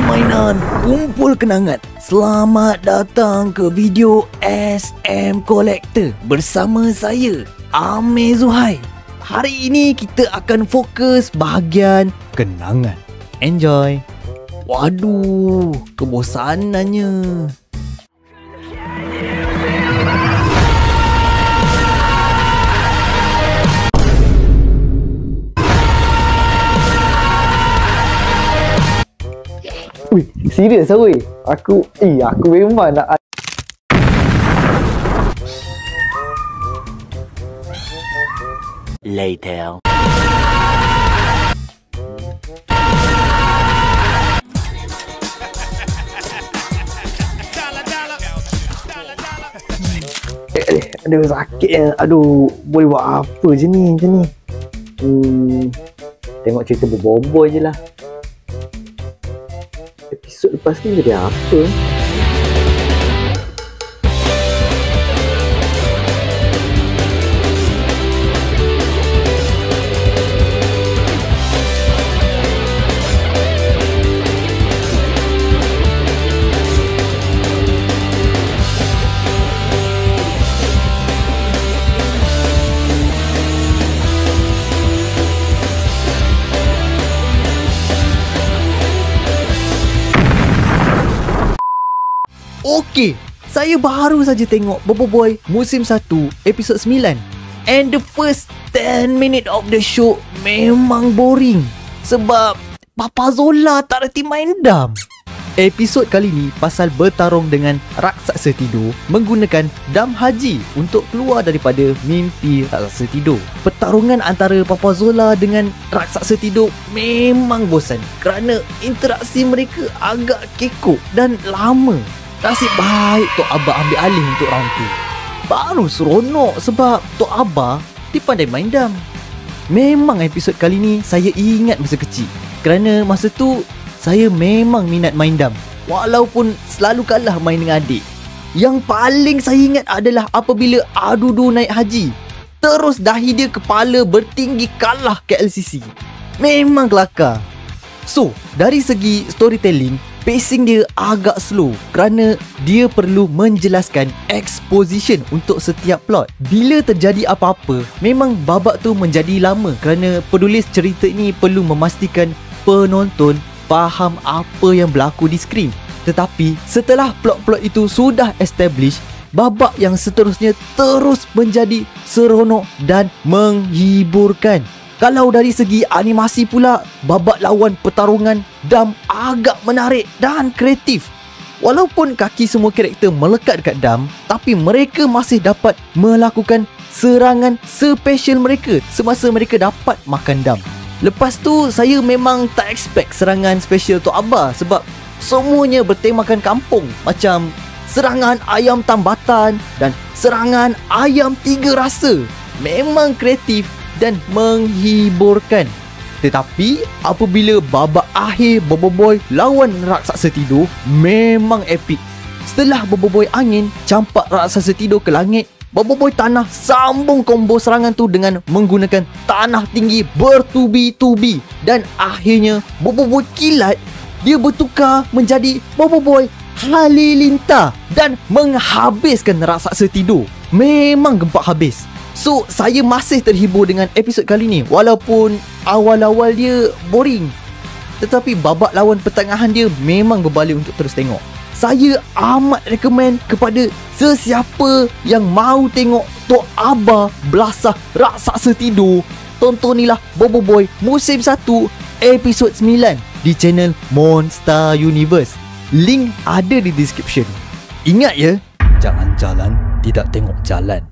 permainan, kumpul kenangan. Selamat datang ke video SM Collector bersama saya, Amir Zuhair. Hari ini kita akan fokus bahagian kenangan. Enjoy. Waduh, kebosanannya. Wih, serius lah weh. Aku memang nak Later. aduh sakit. Aduh, boleh buat apa je ni macam ni? Tengok cerita berbobo je lah. Episod lepas ni jadi apa? Okey, saya baru saja tengok Bobo Boy musim 1 episod 9. And the first 10 minute of the show memang boring sebab Papa Zola tak reti main dam. Episod kali ni pasal bertarung dengan raksasa tidur menggunakan dam haji untuk keluar daripada mimpi raksasa tidur. Pertarungan antara Papa Zola dengan raksasa tidur memang bosan kerana interaksi mereka agak kekok dan lama. Nasib baik Tok Abah ambil alih untuk round 2. Baru seronok sebab Tok Abah dia pandai main dam. Memang episod kali ni saya ingat masa kecil kerana masa tu saya memang minat main dam walaupun selalu kalah main dengan adik. Yang paling saya ingat adalah apabila Adudu naik haji, terus dahi dia kepala bertinggi kalah KLCC. Memang kelakar. So, dari segi storytelling, pacing dia agak slow kerana dia perlu menjelaskan exposition untuk setiap plot. Bila terjadi apa-apa, memang babak tu menjadi lama kerana penulis cerita ini perlu memastikan penonton faham apa yang berlaku di skrin. Tetapi setelah plot-plot itu sudah establish, babak yang seterusnya terus menjadi seronok dan menghiburkan. Kalau dari segi animasi pula, babak lawan pertarungan dam agak menarik dan kreatif. Walaupun kaki semua karakter melekat dekat dam, tapi mereka masih dapat melakukan serangan special mereka semasa mereka dapat makan dam. Lepas tu, saya memang tak expect serangan special Tok Abah sebab semuanya bertemakan kampung, macam serangan ayam tambatan dan serangan ayam 3 rasa. Memang kreatif dan menghiburkan. Tetapi apabila babak akhir Bobo Boy lawan raksasa tidur, memang epik. Setelah Bobo Boy angin campak raksasa tidur ke langit, Bobo Boy tanah sambung combo serangan tu dengan menggunakan tanah tinggi bertubi-tubi. Dan akhirnya Bobo Boy kilat, dia bertukar menjadi Bobo Boy Halilintar dan menghabiskan raksasa tidur. Memang gempak habis. So, saya masih terhibur dengan episod kali ni walaupun awal-awal dia boring. Tetapi babak lawan pertengahan dia memang berbalik untuk terus tengok. Saya amat recommend kepada sesiapa yang mahu tengok Tok Abah belasah raksasa tidur. Tontonilah Bobo Boy musim 1 episod 9 di channel Monster Universe. Link ada di description. Ingat ya, jangan jalan tidak tengok jalan.